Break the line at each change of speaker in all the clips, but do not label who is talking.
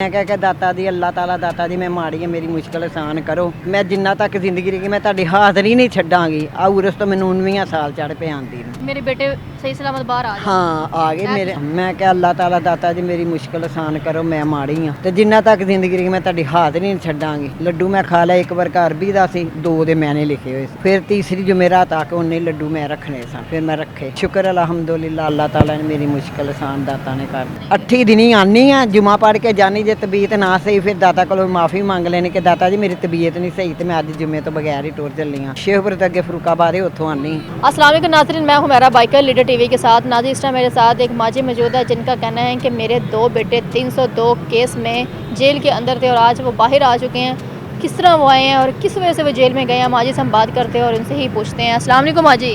मैं कह के दाता दी अल्लाह ताला दाता जी मैं माड़ी है मेरी मुश्किल आसान करो। मैं जिन्ना तक जिंदगी रही मैं ਤੁਹਾਡੀ ਹਾਜ਼ਰੀ नहीं छड्डांगी। आ उरस तो मैनू 19 साल चढ़ पे आंदी नूं।
मेरे बेटे सही सलामत बाहर आ जाए।
हाँ आ गए मेरे। मैं क्या अल्लाह ताला दाता जी मेरी मुश्किल आसान करो मैं माड़ी हाँ ते जिन्ना तक जिंदगी रही मैं ਤੁਹਾਡੀ ਹਾਜ਼ਰੀ नहीं छड्डांगी। लड्डू मैं खा लिया एक बार घर भी दा सी 2 दे मैंने लिखे हुए फिर तीसरी जुमेरात आके उन्हें लड्डू मैं रखने सन फिर मैं रखे। शुक्र अल्हम्दुलिल्लाह अल्लाह ताला ने मेरी मुश्किल आसान दाता ने कर दी। 8 दिन ही आनी हाँ जुमा पढ़ के जानी जे तबीयत ना सही फिर दाता को माफ़ी मांग लेनी कि दाता जी मेरी तबीयत नहीं सही तो मैं अज जुमे तो बगैर ही टूर चली हाँ। शेखपुर तो अगे फरूकाबाद है उतों आनी।
अस्सलाम वालेकुम नाज़रीन, मैं हुमैरा बाइकर लीडर टीवी के साथ। नाज़रीन इस टाइम मेरे साथ एक माजी मौजूद है जिनका कहना है कि मेरे 2 बेटे 302 केस में जेल के अंदर थे और आज वो बाहर आ चुके हैं। किस तरह वो आए हैं और किस वजह से वो जेल में गए हैं माजी से हम बात करते हैं और उनसे ही पूछते हैं। अस्सलाम वालेकुम माजी।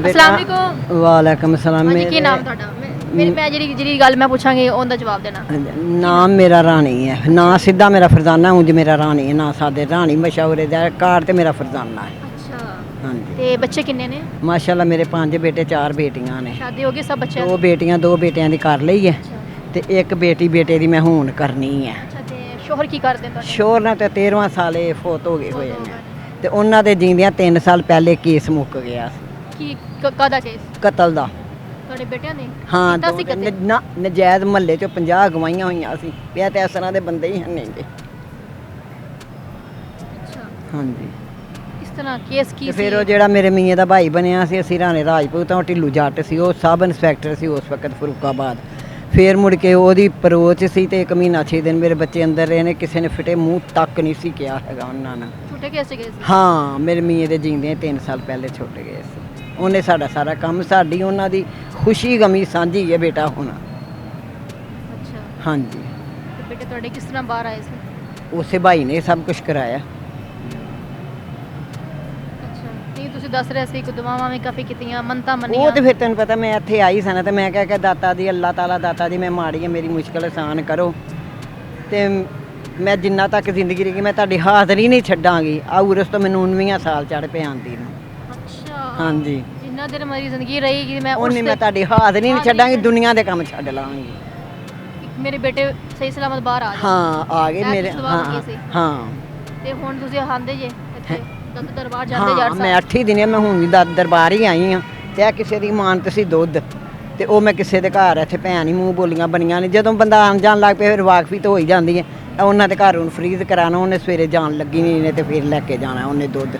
अस्सलाम वालेकुम।
वालेकुम सलाम।
माजी की नाम ਤੁਹਾਡਾ? मैं जी गल मैं पूछांगी ਉਹਦਾ ਜਵਾਬ ਦੇਣਾ।
नाम मेरा रानी है ना सीधा मेरा फरजाना ਉਂਝ मेरा रानी है ना सादे रानी मशहूर है कार ते मेरा फरजाना है।
अच्छा
हाँ जी।
ਤੇ ਬੱਚੇ ਕਿੰਨੇ ਨੇ?
माशाल्लाह मेरे 5 बेटे 4 बेटियां ने।
शादी हो गई सब बच्चे?
2 बेटियां 2 बेटियां दी कर ਲਈ है ਤੇ ਇੱਕ ਬੇਟੀ ਬੇਟੇ ਦੀ ਮੈਂ ਹੁਣ ਕਰਨੀ ਹੈ।
ਅੱਛਾ ਤੇ ਸ਼ੋਹਰ ਕੀ ਕਰਦੇ ਨੇ ਤੁਹਾਡੇ?
ਸ਼ੋਹਰ ਨਾਲ ਤੇ 13ਵਾਂ ਸਾਲੇ ਫੋਤ ਹੋ ਗਏ ਹੋਏ ਨੇ ਤੇ ਉਹਨਾਂ ਦੇ ਜਿੰਦਿਆਂ 3 ਸਾਲ ਪਹਿਲੇ ਕੇਸ ਮੁੱਕ ਗਿਆ ਸੀ
ਕੀ ਕਾਦਾ ਕੇਸ?
ਕਤਲ ਦਾ।
ਤੁਹਾਡੇ ਬੇਟਿਆਂ ਨੇ
ਹਾਂ
ਕੀਤਾ ਸੀ ਕਦੇ?
ਨਾ ਨਜਾਇਜ਼ ਮਹੱਲੇ ਚੋਂ 50 ਗਵਾਈਆਂ ਹੋਈਆਂ ਸੀ ਪਿਆ ਤੇ ਇਸ ਤਰ੍ਹਾਂ ਦੇ ਬੰਦੇ ਹੀ ਹਨ ਗੇ।
ਅੱਛਾ
ਹਾਂਜੀ
ਇਸ ਤਰ੍ਹਾਂ ਕੇਸ ਕੀ
ਤੇ
ਸੀ?
ਫਿਰ ਉਹ ਜਿਹੜਾ ਮੇਰੇ ਮੀਆਂ ਦਾ ਭਾਈ ਬਣਿਆ ਸੀ ਅਸੀਂ ਰਾਣੇ ਰਾਜਪੂਤ ਉਹ ਢਿੱਲੂ ਜੱਟ ਸੀ ਉਹ ਸਬ ਇੰਸਪੈਕਟਰ ਸੀ ਉਸ ਵਕਤ ਫਰੂਕਾਬਾਦ। ਫਿਰ ਮੁੜ ਕੇ ਉਹਦੀ ਪਰੋਚ ਸੀ ਤੇ 1 ਮਹੀਨਾ 6 ਦਿਨ ਮੇਰੇ ਬੱਚੇ ਅੰਦਰ ਰਹੇ ਨੇ ਕਿਸੇ ਨੇ ਫਿੱਟੇ ਮੂੰਹ ਤੱਕ ਨਹੀਂ ਸੀ ਕਿਹਾ ਹੈਗਾ ਉਹਨਾਂ ਨੇ।
ਛੋਟੇ ਕੇਸ ਚ ਗਏ ਸੀ?
ਹਾਂ ਮੇਰੇ ਮੀਆਂ ਦੇ ਜਿੰਦੇ 3 ਸਾਲ ਪਹਿਲੇ ਛੁੱਟ ਗਏ ਸੀ। ਉਹਨੇ ਸਾਡਾ ਸਾਰਾ ਕੰਮ ਸਾਡੀ ਉਹਨਾਂ ਦੀ ਖੁਸ਼ੀ ਗਮੀ ਸਾਂਝੀ ਹੈ ਬੇਟਾ ਹੁਣ।
ਅੱਛਾ
ਹਾਂਜੀ
ਤੇ ਬੇਟੇ ਤੁਹਾਡੇ ਕਿਸ ਤਰ੍ਹਾਂ ਬਾਹਰ ਆਏ ਸੀ?
ਉਸੇ ਭਾਈ ਨੇ ਸਭ ਕੁਝ ਕਰਾਇਆ।
ਅੱਛਾ ਨਹੀਂ ਤੁਸੀਂ ਦੱਸ ਰਹੇ ਸੀ ਕਿ ਦੁਆਵਾਂ ਵੀ ਕਾਫੀ ਕੀਤੀਆਂ ਮੰਨਤਾਂ
ਉਹ
ਮੰਨੀਆਂ।
ਤੇ ਫਿਰ ਤੈਨੂੰ ਪਤਾ ਮੈਂ ਇੱਥੇ ਆਈ ਸਾਂ ਨਾ ਤੇ ਮੈਂ ਕਿਹਾ ਕਿ ਦਾਤਾ ਦੀ ਅੱਲਾਹ ਤਾਲਾ ਦਾਤਾ ਜੀ ਮੈਂ ਮਾੜੀ ਹੈ ਮੇਰੀ ਮੁਸ਼ਕਿਲ ਆਸਾਨ ਕਰੋ ਤੇ ਮੈਂ ਜਿੰਨਾ ਤੱਕ ਜ਼ਿੰਦਗੀ ਰਹੀ ਮੈਂ ਤੁਹਾਡੀ ਹਾਜ਼ਰੀ ਨਹੀਂ ਛੱਡਾਂਗੀ। ਆ ਉਰਸ ਤੋਂ ਮੈਨੂੰ 19 ਸਾਲ ਚੜ ਪਏ ਆਂਦੀ ਨੂੰ।
ਅੱਛਾ
ਹਾਂਜੀ
ਜਿੰਨਾ ਦਿਨ ਮੇਰੀ ਜ਼ਿੰਦਗੀ ਰਹੇਗੀ ਮੈਂ
ਉਹਨੇ ਮੈਂ ਤੁਹਾਡੀ ਹਾਜ਼ਰੀ ਨਹੀਂ ਛੱਡਾਂਗੀ ਦੁਨੀਆ ਦੇ ਕੰਮ ਛੱਡ ਲਾਂਗੀ।
ਮੇਰੇ ਬੇਟੇ ਸਹੀ ਸਲਾਮਤ ਬਾਹਰ ਆ ਜਾਣ।
ਹਾਂ ਆ ਗਏ ਮੇਰੇ। ਹਾਂ ਹਾਂ
ਤੇ ਹੁਣ ਤੁਸੀਂ ਆਂਦੇ ਜੇ ਇੱਥੇ ਦਤ ਦਰਬਾਰ ਜਾਂਦੇ
ਹਾਂ
ਜੱਟ
ਮੈਂ
ਸਾਹਿਬ?
8 ਦਿਨ ਮੈਂ ਹੁਣ ਵੀ ਦਰਬਾਰ ਹੀ ਆਈ ਹਾਂ ਤੇ ਆ ਕਿਸੇ ਦੀ ਮਾਨਤ ਸੀ ਦੁੱਧ ਤੇ ਉਹ ਮੈਂ ਕਿਸੇ ਦੇ ਘਰ ਇੱਥੇ ਭੈਣ ਹੀ ਮੂੰਹ ਬੋਲੀਆਂ ਬਣੀਆਂ ਨੇ ਜਦੋਂ ਬੰਦਾ ਆਣ ਜਾਣ ਲੱਗ ਪਿਆ ਫਿਰ ਵਾਕਫੀ ਤਾਂ ਹੋ ਹੀ ਜਾਂਦੀ ਹੈ। ਉਹਨਾਂ ਦੇ ਘਰ ਹੁਣ ਫਰੀਜ਼ ਕਰਾਣਾ ਉਹਨੇ ਸਵੇਰੇ ਜਾਣ ਲੱਗੀ ਨਹੀਂ ਨੇ ਤੇ ਫਿਰ ਲੈ ਕੇ ਜਾਣਾ ਉਹਨੇ ਦੁੱਧ।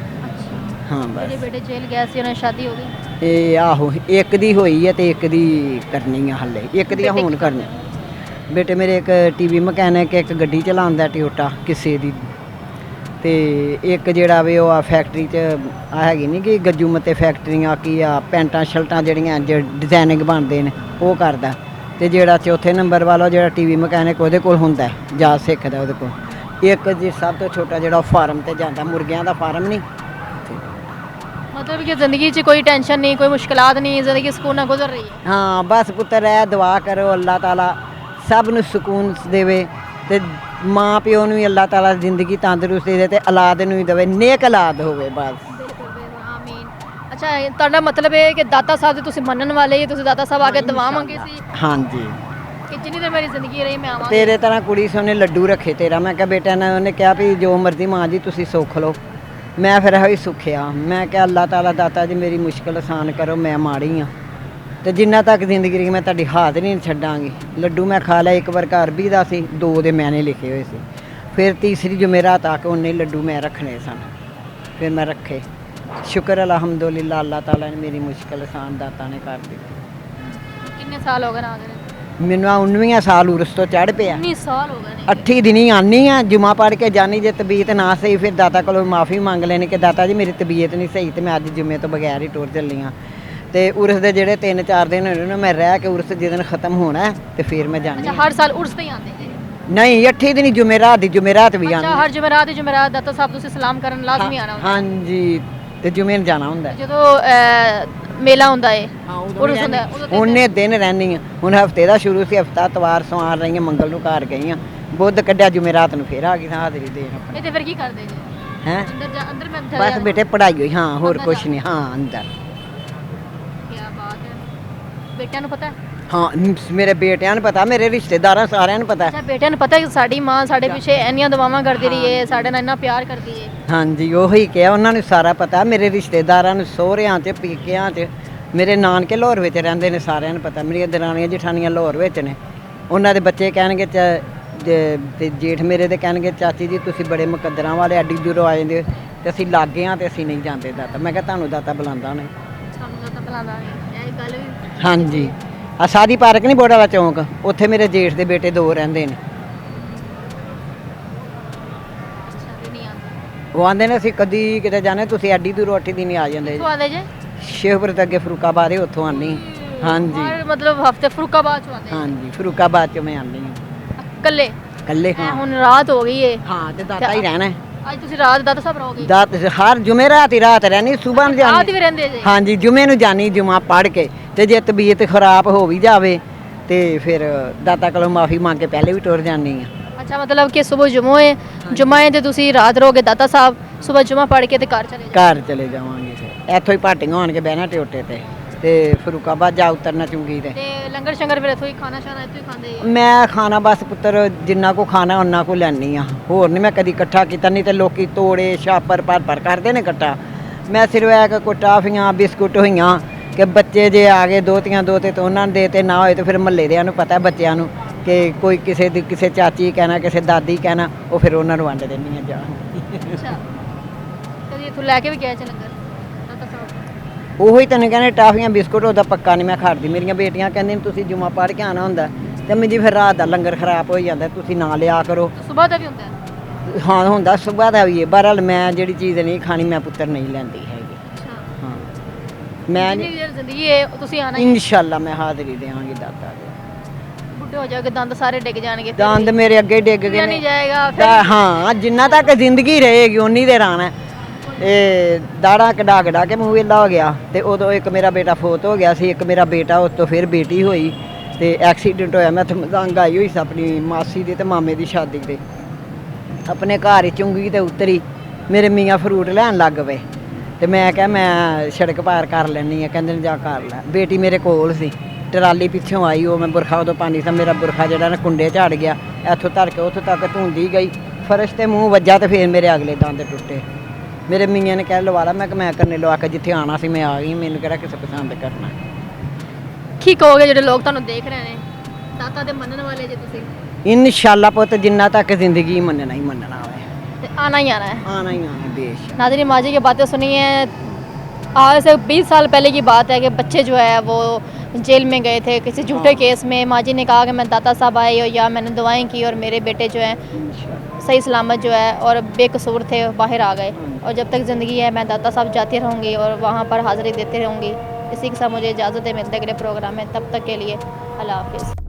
ਹਾਂ
ਮੇਰੇ
ਬਸ
ਬੇਟੇ ਜੇਲ੍ਹ ਗਿਆ ਸੀ ਉਹਨਾਂ ਦੀ ਸ਼ਾਦੀ ਹੋ ਗਈ?
ਇਹ ਆਹੋ ਇੱਕ ਦੀ ਹੋਈ ਹੈ ਤੇ ਇੱਕ ਦੀ ਕਰਨੀ ਆ ਹੱਲੇ ਇੱਕ ਦੀ ਹੁਣ ਕਰਨੀ। ਬੇਟੇ ਮੇਰੇ ਇੱਕ ਟੀਵੀ ਮਕੈਨਿਕ ਇੱਕ ਗੱਡੀ ਚਲਾਉਂਦਾ ਟਿਓਟਾ ਕਿਸੇ ਦੀ ਤੇ ਇੱਕ ਜਿਹੜਾ ਵੇ ਉਹ ਆ ਫੈਕਟਰੀ 'ਚ ਆ ਹੈਗੀ ਨਹੀਂ ਕਿ ਗੱਜੂ ਮੱਤੇ ਫੈਕਟਰੀਆਂ ਕੀ ਆ ਪੈਂਟਾਂ ਸ਼ਰਟਾਂ ਜਿਹੜੀਆਂ ਡਿਜ਼ਾਈਨਿੰਗ ਬਣਦੇ ਨੇ ਉਹ ਕਰਦਾ ਤੇ ਜਿਹੜਾ ਚੌਥੇ ਨੰਬਰ ਵਾਲਾ ਜਿਹੜਾ ਟੀਵੀ ਮਕੈਨਿਕ ਉਹਦੇ ਕੋਲ ਹੁੰਦਾ ਜਾ ਸਿੱਖਦਾ ਉਹਦੇ ਕੋਲ। ਇੱਕ ਜੀ ਸਭ ਤੋਂ ਛੋਟਾ ਜਿਹੜਾ ਫਾਰਮ ਤੇ ਜਾਂਦਾ ਮੁਰਗਿਆਂ ਦਾ ਫਾਰਮ ਨਹੀਂ।
मतलब कि ज़िंदगी च कोई टेंशन नहीं कोई मुश्किलात नहीं ज़िंदगी सुकून नाल गुजर रही है।
ਹਾਂ ਬਸ ਪੁੱਤਰ ਹੈ ਦੁਆ ਕਰੋ ਅੱਲਾਹ ਤਾਲਾ ਸਭ ਨੂੰ ਸਕੂਨ ਦੇਵੇ ਤੇ ਮਾਂ ਪਿਓ ਨੂੰ ਵੀ ਅੱਲਾਹ ਤਾਲਾ ਜ਼ਿੰਦਗੀ ਤੰਦਰੁਸਤੀ ਦੇ ਤੇ ਔਲਾਦ ਨੂੰ ਵੀ ਦੇਵੇ ਨੇਕ ਔਲਾਦ ਹੋਵੇ ਬਸ।
ਆਮੀਨ। ਅੱਛਾ ਤੁਹਾਡਾ ਮਤਲਬ ਹੈ ਕਿ ਦਾਤਾ ਸਾਹਿਬ ਦੇ ਤੁਸੀਂ ਮੰਨਣ ਵਾਲੇ ਜੇ ਤੁਸੀਂ ਦਾਤਾ ਸਾਹਿਬ ਆ ਕੇ ਦੁਆ ਮੰਗੀ ਸੀ
ਹਾਂਜੀ
ਕਿ ਜਿੰਨੀ ਦੇਰ ਮੇਰੀ ਜ਼ਿੰਦਗੀ ਰਹੀ ਮੈਂ ਆਵਾਂਗੀ।
ਤੇਰੇ ਤਰ੍ਹਾਂ ਕੁੜੀ ਸੀ ਉਹਨੇ ਲੱਡੂ ਰੱਖੇ ਤੇਰਾ ਮੈਂ ਕਿਹਾ ਬੇਟਾ ਨੇ ਉਹਨੇ ਕਿਹਾ ਵੀ ਜੋ ਮਰਜ਼ੀ ਮਾਂ ਜੀ ਤੁਸੀਂ ਸੁੱਖ ਲਓ। ਮੈਂ ਫਿਰ ਇਹੋ ਹੀ ਸੁੱਖਿਆ ਮੈਂ ਕਿਹਾ ਅੱਲਾਹ ਤਾਲਾ ਦਾਤਾ ਜੀ ਮੇਰੀ ਮੁਸ਼ਕਿਲ ਆਸਾਨ ਕਰੋ ਮੈਂ ਮਾੜੀ ਹਾਂ ਤੇ ਜਿੰਨਾ ਤੱਕ ਜ਼ਿੰਦਗੀ ਰਹੀ ਮੈਂ ਤੁਹਾਡੀ ਹਾਜ਼ਰੀ ਨਹੀਂ ਛੱਡਾਂਗੀ। ਲੱਡੂ ਮੈਂ ਖਾ ਲਿਆ ਇੱਕ ਵਾਰ ਘਰ ਵੀ ਦਾ ਸੀ 2 ਦੇ ਮੈਨੇ ਲਿਖੇ ਹੋਏ ਸੀ ਫਿਰ ਤੀਸਰੀ ਜੁਮੇਰਾਤ ਆ ਕੇ ਉਹਨੇ ਲੱਡੂ ਮੈਂ ਰੱਖਣੇ ਸਨ ਫਿਰ ਮੈਂ ਰੱਖੇ। ਸ਼ੁਕਰ ਅਲਹਮਦੁਲਿल्लाह ਅੱਲਾਹ ਤਾਲਾ ਨੇ ਮੇਰੀ ਮੁਸ਼ਕਿਲ ਆਸਾਨ ਦਾਤਾ ਨੇ ਕਰ ਦਿੱਤੀ।
ਕਿੰਨੇ ਸਾਲ ਹੋ ਗਏ ਨਾ ਆਦੇ?
ਮੈਨੂੰ ਆ 19 ਸਾਲ ਉਰਸ ਤੋਂ ਚੜ੍ਹ ਪਿਆ।
19 ਸਾਲ ਹੋ ਗਏ ਨੇ।
8 ਦਿਨ ਹੀ ਆਨੀ ਆ ਜੁਮਾ ਪੜ੍ਹ ਕੇ ਜਾਨੀ ਜੇ ਤਬੀਅਤ ਨਾ ਸਹੀ ਫਿਰ ਦਾਤਾ ਕੋਲੋਂ ਮਾफ़ी ਮੰਗ ਲੈਣੀ ਕਿ ਦਾਤਾ ਜੀ ਮੇਰੀ ਤਬੀਅਤ ਨਹੀਂ ਸਹੀ ਤੇ ਮੈਂ ਅੱਜ ਜੁਮੇ ਤੋਂ ਬਗੈਰ ਹੀ ਟੁਰ ਚੱਲੀ ਹਾਂ ਤੇ ਉਰਸ ਦੇ ਜਿਹੜੇ 3-4 ਦਿਨ ਹੋਣੇ ਨੇ ਮੈਂ ਰਹਿ ਕੇ ਉਰਸ ਜਿਸ ਦਿਨ ਖਤਮ ਹੋਣਾ ਤੇ ਫਿਰ ਮੈਂ ਜਾਣੀ।
ਅੱਛਾ ਹਰ ਸਾਲ ਉਰਸ ਤੇ ਹੀ ਆਉਂਦੇ ਜੀ?
ਨਹੀਂ 8 ਦਿਨ ਜੁਮੇਰਾਤ ਦੀ ਜੁਮੇਰਾਤ ਵੀ
ਅੱਛਾ
ਆਨੀ।
ਹਰ ਜੁਮੇਰਾਤ ਦਾਤਾ ਸਾਹਿਬ ਤੁਸੀਂ ਸਲਾਮ ਕਰਨ ਲਾਜ਼ਮੀ ਆਣਾ ਹੁੰਦਾ?
ਹਾਂਜੀ ਤੇ ਜੁਮੇ ਨੂੰ ਜਾਣਾ ਹੁੰਦਾ
ਜਦੋਂ ਮੇਲਾ ਹੁੰਦਾ ਹੈ ਉਰਸ ਹੁੰਦਾ
ਉਹਨੇ ਦਿਨ ਰਹਿਣੀ ਆ। ਹੁਣ ਹਫਤੇ ਦਾ ਸ਼ੁਰੂ ਸੀ ਹਫਤਾ ਤਵਾਰ ਸਵਾਰ ਰਹੀ ਹਾਂ ਮੰਗਲ ਨੂੰ ਘਰ ਗਈ ਹਾਂ ਬੁੱਧ ਕੱਢਿਆ ਜੁਮੇਰਾਤ ਨੂੰ ਫਿਰ ਆ ਗਈ ਹਾਜ਼ਰੀ ਦੇਣ।
ਇਹ ਤੇ ਫਿਰ ਕੀ ਕਰਦੇ ਜੀ?
ਹੈਂ
ਅੰਦਰ ਮੈਂ
ਬਸ ਬੇਟੇ ਪੜ੍ਹਾਈ ਹੋਈ ਹਾਂ ਹੋਰ ਕੁਛ ਨਹੀਂ। ਹਾਂ ਅੰਦਰ।
ਕੀ ਬਾਤ ਹੈ। ਬੇਟਿਆਂ ਨੂੰ ਪਤਾ ਹੈ?
ਹਾਂ ਮੇਰੇ ਬੇਟਿਆਂ ਨੂੰ ਪਤਾ, ਮੇਰੇ ਰਿਸ਼ਤੇਦਾਰਾਂ ਸਾਰਿਆਂ ਨੂੰ ਪਤਾ।
ਅੱਛਾ ਬੇਟਿਆਂ ਨੂੰ ਪਤਾ ਕਿ ਸਾਡੀ ਮਾਂ ਸਾਡੇ ਪਿੱਛੇ ਇੰਨੀਆਂ ਦੁਆਵਾਂ ਕਰਦੀ ਰਹੀ ਹੈ, ਸਾਡੇ ਨਾਲ ਇੰਨਾ ਪਿਆਰ ਕਰਦੀ ਹੈ।
ਹਾਂਜੀ ਉਹੀ ਕਿਹਾ, ਉਹਨਾਂ ਨੂੰ ਸਾਰਾ ਪਤਾ। ਮੇਰੇ ਰਿਸ਼ਤੇਦਾਰਾਂ ਨੂੰ ਸਹੁਰਿਆਂ 'ਚ ਪੇਕਿਆਂ 'ਚ, ਮੇਰੇ ਨਾਨਕੇ ਲਾਹੌਰ ਵਿੱਚ ਰਹਿੰਦੇ ਨੇ, ਸਾਰਿਆਂ ਨੂੰ ਪਤਾ। ਮੇਰੀਆਂ ਦਰਾਣੀਆਂ ਜਠਾਣੀਆਂ ਲਾਹੌਰ ਵਿੱਚ ਨੇ, ਉਹਨਾਂ ਦੇ ਬੱਚੇ ਕਹਿਣਗੇ ਤੇ ਜੇਠ ਮੇਰੇ ਦੇ ਕਹਿਣਗੇ ਚਾਚੀ ਜੀ ਤੁਸੀਂ ਬੜੇ ਮੁਕੱਦਰਾਂ ਵਾਲੇ, ਐਡੀ ਦੂਰੋਂ ਆ ਜਾਂਦੇ ਤੇ ਅਸੀਂ ਲਾਗੇ ਹਾਂ ਤੇ ਅਸੀਂ ਨਹੀਂ ਜਾਂਦੇ ਦਾਤਾ। ਮੈਂ ਕਿਹਾ ਤੁਹਾਨੂੰ ਦਾਤਾ ਬੁਲਾਉਂਦਾ ਨੇ,
ਸਾਨੂੰ ਤਾਂ ਬੁਲਾਉਂਦਾ ਨਹੀਂ, ਇਹ ਗੱਲ ਵੀ।
ਹਾਂਜੀ ਆ ਸਾਦੀ ਪਾਰਕ ਨਹੀਂ ਬੋੜਾ ਵਾਲਾ ਚੌਂਕ, ਉੱਥੇ ਮੇਰੇ ਜੇਠ ਦੇ ਬੇਟੇ 2 ਰਹਿੰਦੇ ਨੇ।
ਅੱਛਾ ਵੀ ਨਹੀਂ ਆਉਂਦਾ।
ਉਹ ਆਂਦੇ ਨੇ ਅਸੀਂ ਕਦੀ ਕਿਤੇ ਜਾਣੇ, ਤੁਸੀਂ ਐਡੀ ਦੂਰੋਂ 8 ਦਿਨ ਹੀ ਆ ਜਾਂਦੇ
ਕਿੱਥੋਂ ਆਉਂਦੇ ਜੇ?
ਸ਼ੇਖਪੁਰ ਤੋਂ ਅੱਗੇ ਫਰੂਕਾਬਾਦ ਹੈ, ਉੱਥੋਂ ਆਨੀ। ਹਾਂਜੀ
ਹਰ ਮਤਲਬ ਹਫਤੇ ਫਰੂਕਾਬਾਦ ਚੋਂ ਆਉਂਦੇ?
ਹਾਂਜੀ ਫਰੂਕਾਬਾਦ ਚੋਂ ਮੈਂ ਆਨੀ ਹਾਂ
ਇਕੱਲੇ?
ਇਕੱਲੇ। ਹਾਂ
ਹੁਣ ਰਾਤ ਹੋ ਗਈ ਏ,
ਹਾਂ ਤੇ ਦਾਤਾ ਹੀ ਰਹਿਣਾ ਹੈ।
ਅੱਜ ਤੁਸੀਂ ਰਾਤ ਦਾਤਾ ਸਾਹਿਬ ਰਹੋਗੇ?
ਦਾਤ ਹਰ ਜੁਮੇਰਾਤ ਹੀ ਰਾਤ ਰਹਿਣੀ, ਸਵੇਰ ਨੂੰ
ਰਾਤ
ਜਾਣੀ।
ਵੀ ਰਹਿੰਦੇ ਜੇ?
ਹਾਂਜੀ ਜੁਮੇ ਨੂੰ ਜਾਣੀ, ਜੁਮਾ ਪੜ੍ਹ ਕੇ। ਤੇ ਜੇ ਤਬੀਅਤ ਖਰਾਬ ਹੋ ਵੀ ਜਾਵੇ ਤੇ ਫਿਰ ਦਾਤਾ ਕੋਲੋਂ ਮਾਫੀ ਮੰਗ ਕੇ ਪਹਿਲੇ ਵੀ ਟੁਰ ਜਾਨੀ ਆ।
ਅੱਛਾ ਮਤਲਬ ਕਿ ਸਵੇਰ ਜੁਮਾ ਹੈ, ਜੁਮਾ ਹੈ ਤੇ ਤੁਸੀਂ ਰਾਤ ਰਹੋਗੇ ਦਾਤਾ ਸਾਹਿਬ, ਸਵੇਰ ਜੁਮਾ ਪੜ੍ਹ ਕੇ ਤੇ ਘਰ ਚਲੇ ਜਾਓ?
ਘਰ ਚਲੇ ਜਾਵਾਂਗੇ ਫਿਰ ਇੱਥੋਂ ਹੀ ਭਾਟੀਆਂ ਹੋਣ ਕੇ ਬਹਿਣਾ ਟਿਓਟੇ ਤੇ ਫਰੂਕਾਬਾਦ ਜਾ ਉਤਰਨਾ ਚੁੰਗੀ ਤੇ
ਲੰਗਰ ਸ਼ੰਗਰ ਫਿਰ ਇੱਥੋਂ ਹੀ ਖਾਣਾ ਸ਼ਾਨਾ ਇੱਥੋਂ ਹੀ ਖਾਂਦੇ?
ਮੈਂ ਖਾਣਾ ਬਸ ਪੁੱਤਰ ਜਿੰਨਾ ਕੋ ਖਾਣਾ ਉਹਨਾਂ ਕੋ ਲੈਣੀ ਆ, ਹੋਰ ਨਹੀਂ ਮੈਂ ਕਦੀ ਇਕੱਠਾ ਕੀਤਾ। ਨਹੀਂ ਤੇ ਲੋਕੀ ਤੋੜੇ ਛਾਪਰ ਭਰ ਕਰਦੇ ਨੇ ਇਕੱਠਾ। ਮੈਂ ਸਿਰਫ ਕੋ ਟਾਫੀਆਂ ਬਿਸਕੁਟ ਹੋਈਆਂ ਕਿ ਬੱਚੇ ਜੇ ਆ ਗਏ ਦੋਤੀਆਂ ਦੋਤੇ ਤੇ ਉਹਨਾਂ ਨੂੰ ਦੇ, ਤੇ ਨਾ ਹੋਏ ਤੇ ਫਿਰ ਮਹੱਲੇ ਦਿਆਂ ਨੂੰ ਪਤਾ ਬੱਚਿਆਂ ਨੂੰ ਕਿ ਕੋਈ ਕਿਸੇ ਚਾਚੀ ਕਹਿਣਾ, ਕਿਸੇ ਦਾਦੀ ਕਹਿਣਾ, ਉਹ ਫਿਰ ਉਹਨਾਂ ਨੂੰ ਵੰਡ ਦਿੰਦੀ ਆ ਜਾ।
ਅੱਛਾ ਕਦੀ ਇੱਥੋਂ ਲੈ ਕੇ ਵੀ ਗਿਆ ਚ ਲੰਗਰ ਦਾਤਾ ਸਾਹਿਬ?
ਉਹੀ ਤੈਨੂੰ ਕਹਿੰਦੇ ਟਾਫੀਆਂ ਬਿਸਕੁਟ ਉਹਦਾ ਪੱਕਾ ਨਹੀਂ ਮੈਂ ਖਾੜਦੀ। ਮੇਰੀਆਂ ਬੇਟੀਆਂ ਕਹਿੰਦੀਆਂ ਤੁਸੀਂ ਜੁਮਾ ਪੜ੍ਹ ਕੇ ਆਉਣਾ ਹੁੰਦਾ ਤੇ ਮੈਂ ਜੀ ਫਿਰ ਰਾਤ ਦਾ ਲੰਗਰ ਖਰਾਬ ਹੋ ਜਾਂਦਾ, ਤੁਸੀਂ ਨਾ ਲਿਆ ਕਰੋ।
ਸਵੇਰ ਦਾ ਵੀ ਹੁੰਦਾ ਹੈ?
ਹਾਂ ਹੁੰਦਾ ਸੁਬਾਹ ਦਾ ਵੀ ਹੈ। ਬਹਰਹਾਲ ਮੈਂ ਜਿਹੜੀ ਚੀਜ਼ ਨਹੀਂ ਖਾਣੀ ਮੈਂ ਪੁੱਤਰ ਨਹੀਂ ਲੈਂਦੀ ਹੈਗੀ।
ਅੱਛਾ
ਹਾਂ ਮੈਂ
ਜਿੰਨੀ ਦੇਰ ਜ਼ਿੰਦਗੀ ਹੈ ਤੁਸੀਂ ਆਣਾ ਹੀ?
ਇਨਸ਼ਾਅੱਲਾ ਮੈਂ ਹਾਜ਼ਰੀ ਦੇਵਾਂਗੀ ਦਾਤਾ ਦੇ।
ਬੁੱਢੇ ਹੋ ਜਾਓਗੇ, ਦੰਦ ਸਾਰੇ ਡਿੱਗ ਜਾਣਗੇ,
ਦੰਦ ਮੇਰੇ ਅੱਗੇ ਡਿੱਗ ਗਏ
ਨਹੀਂ
ਨੇ।
ਜਾਏਗਾ ਫਿਰ?
ਹਾਂ ਜਿੰਨਾ ਤੱਕ ਜ਼ਿੰਦਗੀ ਰਹੇਗੀ ਉਨੀ ਦੇਰ ਆਣਾ। ਇਹ ਦਾੜਾ ਕਢਾ ਕੇ ਮੂੰਹ ਵੇਲਾ ਹੋ ਗਿਆ ਤੇ ਉਦੋਂ ਇੱਕ ਮੇਰਾ ਬੇਟਾ ਫੋਤ ਹੋ ਗਿਆ ਸੀ, ਇੱਕ ਮੇਰਾ ਬੇਟਾ, ਉਸ ਤੋਂ ਫਿਰ ਬੇਟੀ ਹੋਈ ਤੇ ਐਕਸੀਡੈਂਟ ਹੋਇਆ। ਮੈਂ ਮਦੰਗ ਆਈ ਹੋਈ ਸੀ ਆਪਣੀ ਮਾਸੀ ਦੀ ਤੇ ਮਾਮੇ ਦੀ ਸ਼ਾਦੀ ਤੇ, ਆਪਣੇ ਘਰ ਹੀ ਚੁੰਗੀ ਤੇ ਉਤਰੀ। ਮੇਰੇ ਮੀਆਂ ਫਰੂਟ ਲੈਣ ਲੱਗ ਪਏ ਤੇ ਮੈਂ ਕਿਹਾ ਮੈਂ ਸੜਕ ਪਾਰ ਕਰ ਲੈਣੀ ਆ, ਕਹਿੰਦੇ ਨੇ ਜਾ ਕਰ ਲੈ। ਬੇਟੀ ਮੇਰੇ ਕੋਲ ਸੀ, ਟਰਾਲੀ ਪਿੱਛੋਂ ਆਈ, ਉਹ ਮੈਂ ਬੁਰਖਾ ਉਦੋਂ ਪਾਣੀ ਸੀ, ਮੇਰਾ ਬੁਰਖਾ ਜਿਹੜਾ ਨਾ ਕੁੰਡੇ ਝਾੜ ਗਿਆ, ਇੱਥੋਂ ਧਰ ਕੇ ਉੱਥੋਂ ਤੱਕ ਧੁੰਦੀ ਗਈ, ਫਰਸ਼ ਤੇ ਮੂੰਹ ਵੱਜਾ ਤੇ ਫਿਰ ਮੇਰੇ ਅਗਲੇ ਦੰਦ ਟੁੱਟੇ। ਮੇਰੇ ਮੀਆਂ ਨੇ ਕਹਿ ਲਵਾ ਲਾ, ਮੈਂ ਕਿ ਮੈਂ ਕਰਨੇ ਲਵਾ ਕੇ ਜਿੱਥੇ ਆਉਣਾ ਸੀ ਮੈਂ ਆ ਗਈ, ਮੈਨੂੰ ਕਿਹੜਾ ਕਿਸੇ ਪਸੰਦ ਕਰਨਾ।
ਕੀ ਕਹੋਗੇ ਜਿਹੜੇ ਲੋਕ ਤੁਹਾਨੂੰ ਦੇਖ ਰਹੇ ਨੇ, ਦਾਤਾ ਦੇ ਮੰਨਣ ਵਾਲੇ ਜੇ ਤੁਸੀਂ?
ਇਨਸ਼ਾਅੱਲਾ ਪੁੱਤ ਜਿੰਨਾ ਤੱਕ ਜ਼ਿੰਦਗੀ ਮੰਨਣਾ ਹੀ ਮੰਨਣਾ ਹੋਵੇ
ਤੇ आना ही आना है।
आना ही आना बेश।
नाज़रीन माजी की बातें सुनी है, आज से 20 साल पहले की बात है कि बच्चे जो है वो जेल में गए थे किसी झूठे केस में। माजी ने कहा कि मैं दाता साहब आई और या मैंने दुआएं की और मेरे बेटे जो हैं सही सलामत जो है और बेकसूर थे बाहर आ गए, और जब तक ज़िंदगी है मैं दाता साहब जाती रहूँगी और वहाँ पर हाज़िरी देते रहूँगी। इसी के साथ मुझे इजाज़त है, मिलते अगले प्रोग्राम में, तब तक के लिए अल्लाह हाफ़िज़।